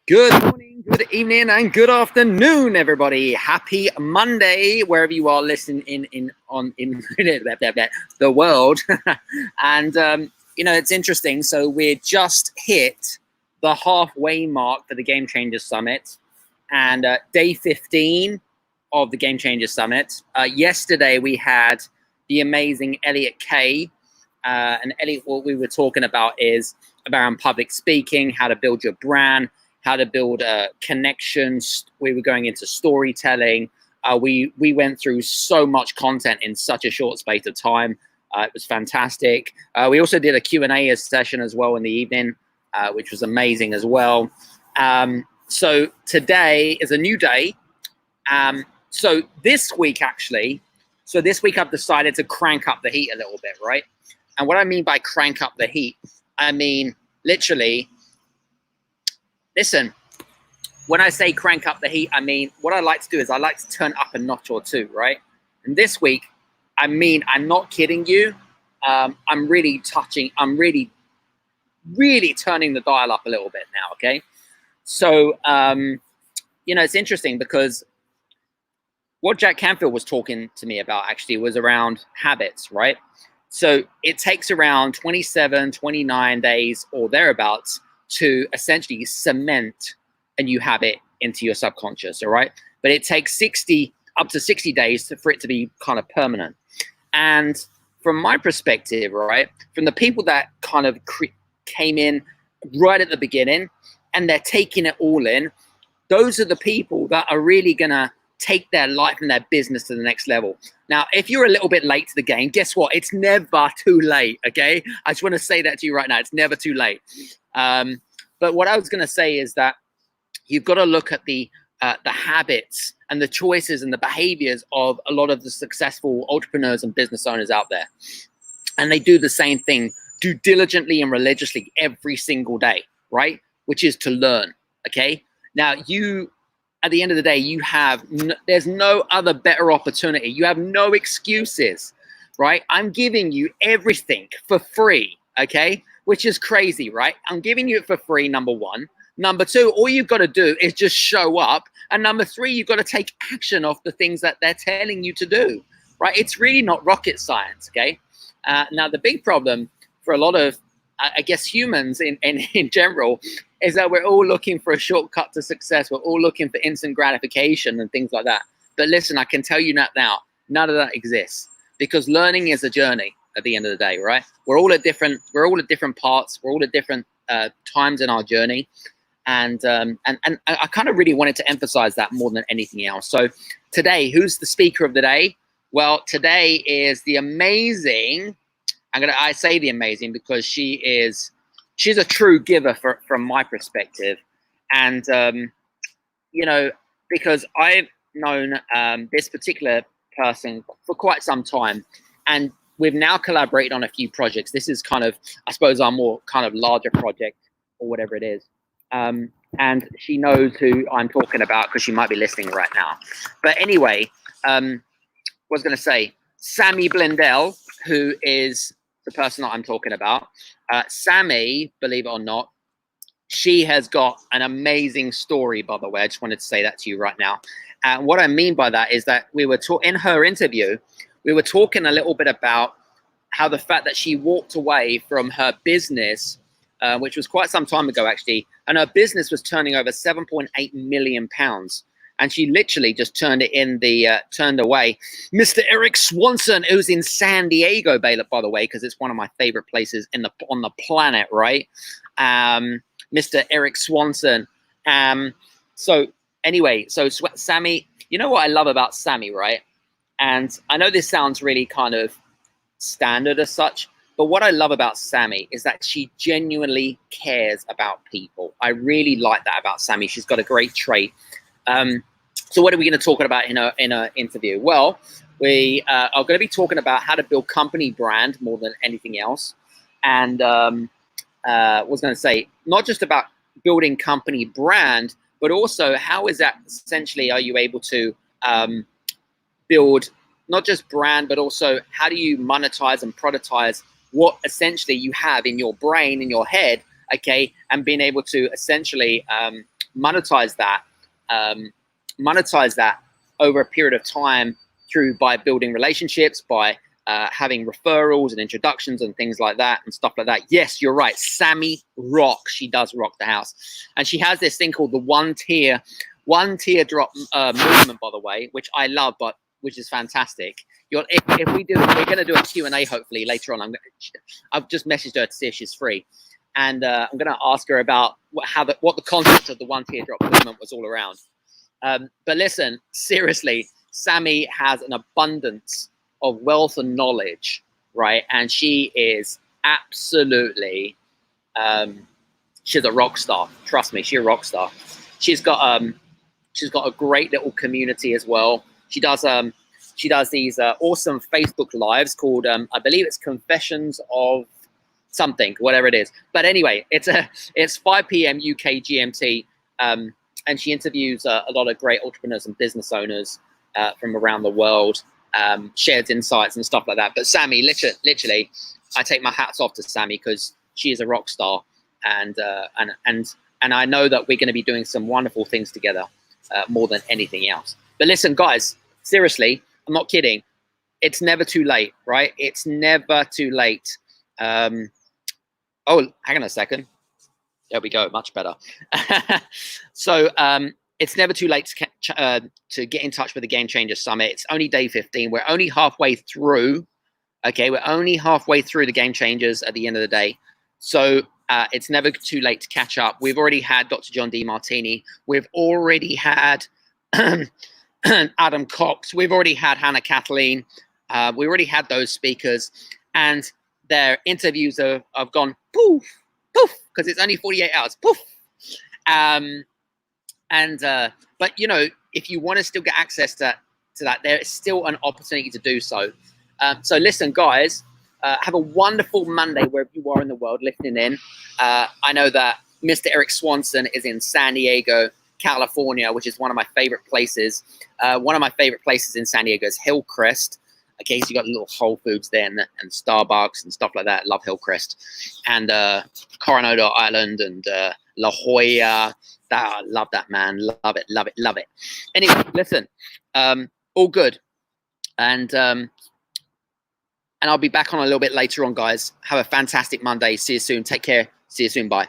Good morning, good evening, and good afternoon, everybody. Happy Monday, wherever you are listening in the world. And it's interesting. So we're just hit the halfway mark for the Game Changers Summit, and day 15 of the Game Changers Summit. Yesterday we had the amazing Elliot Kay, and Elliot. What we were talking about is around public speaking, how to build your brand, how to build connections. We were going into storytelling. We went through so much content in such a short space of time. It was fantastic. We also did a Q&A session as well in the evening, which was amazing as well. So today is a new day. So this week I've decided to crank up the heat a little bit, right? And what I mean by crank up the heat, I mean literally, listen, when I say crank up the heat, I mean, what I like to do is I like to turn up a notch or two, right? And this week, I mean, I'm not kidding you. I'm really turning the dial up a little bit now, okay? So, it's interesting because what Jack Canfield was talking to me about actually was around habits, right? So it takes around 27, 29 days or thereabouts to essentially cement a new habit into your subconscious, all right? But it takes up to 60 days for it to be kind of permanent. And from my perspective, right, from the people that kind of came in right at the beginning and they're taking it all in, those are the people that are really gonna take their life and their business to the next level. Now, if you're a little bit late to the game, guess what? It's never too late, okay? I just want to say that to you right now. It's never too late. But what I was going to say is that you've got to look at the habits and the choices and the behaviors of a lot of the successful entrepreneurs and business owners out there. And they do the same thing, do diligently and religiously every single day, right? Which is to learn, okay? Now, at the end of the day, there's no other better opportunity. You have no excuses, right? I'm giving you everything for free, okay? Which is crazy, right? I'm giving you it for free, number one. Number two, all you've got to do is just show up. And number three, you've got to take action off the things that they're telling you to do, right? It's really not rocket science, okay? Now, the big problem for a lot of, I guess, humans in general is that we're all looking for a shortcut to success. We're all looking for instant gratification and things like that. But listen, I can tell you now, none of that exists, because learning is a journey at the end of the day, right? We're all at different parts. We're all at different times in our journey. And I kind of really wanted to emphasize that more than anything else. So today, who's the speaker of the day? Well, today is the amazing, I say the amazing because she's a true giver from my perspective. And, because I've known this particular person for quite some time, and we've now collaborated on a few projects. This is kind of, I suppose, our more kind of larger project or whatever it is. And she knows who I'm talking about because she might be listening right now. But anyway, what I was going to say, Sammy Blindell, who is the person that I'm talking about. Sammy, believe it or not, she has got an amazing story, by the way. I just wanted to say that to you right now. And what I mean by that is that we were in her interview, we were talking a little bit about how the fact that she walked away from her business, which was quite some time ago, actually, and her business was turning over £7.8 million. And she literally just turned away. Mr. Eric Swanson, who's in San Diego, by the way, because it's one of my favorite places on the planet, right? Mr. Eric Swanson. So anyway, so Sammy, you know what I love about Sammy, right? And I know this sounds really kind of standard as such, but what I love about Sammy is that she genuinely cares about people. I really like that about Sammy. She's got a great trait. So what are we going to talk about in our interview? Well, we are going to be talking about how to build company brand more than anything else. And was going to say, not just about building company brand, but also how is that essentially, are you able to build not just brand, but also how do you monetize and productize what essentially you have in your brain, in your head, okay, and being able to essentially monetize that over a period of time by building relationships, by having referrals and introductions and things like that and stuff like that. Yes, you're right. Sammy rocks. She does rock the house. And she has this thing called the one teardrop movement, by the way, which I love, but which is fantastic. If we do, we're going to do a Q&A hopefully later on. I've just messaged her to see if she's free. And I'm going to ask her about what the concept of the one teardrop movement was all around. But listen, seriously, Sammy has an abundance of wealth and knowledge, right? And she is absolutely, she's a rock star. Trust me, she's a rock star. She's got a great little community as well. She does these awesome Facebook lives called, I believe it's Confessions of something, whatever it is. But anyway, it's 5 p.m. UK GMT, and she interviews a lot of great entrepreneurs and business owners from around the world, shares insights and stuff like that. But Sammy, literally, I take my hats off to Sammy because she is a rock star, and I know that we're going to be doing some wonderful things together, more than anything else. But listen, guys, seriously, I'm not kidding. It's never too late, right? It's never too late. Oh, hang on a second. There we go, much better. So it's never too late to get in touch with the Game Changer Summit. It's only day 15. We're only halfway through. Okay, we're only halfway through the Game Changers at the end of the day. So it's never too late to catch up. We've already had Dr. John DeMartini. We've already had Adam Cox. We've already had Hannah Kathleen. We already had those speakers, and their interviews have gone poof, poof, because it's only 48 hours, poof. But you know, if you want to still get access to that, there is still an opportunity to do so. So listen, guys, have a wonderful Monday wherever you are in the world listening in. I know that Mr. Eric Swanson is in San Diego, California, which is one of my favorite places. One of my favorite places in San Diego is Hillcrest. Okay, so you got little Whole Foods there and Starbucks and stuff like that. Love Hillcrest. And Coronado Island and La Jolla. Love that, man. Love it, love it, love it. Anyway, listen, all good. And I'll be back on a little bit later on, guys. Have a fantastic Monday. See you soon. Take care. See you soon. Bye.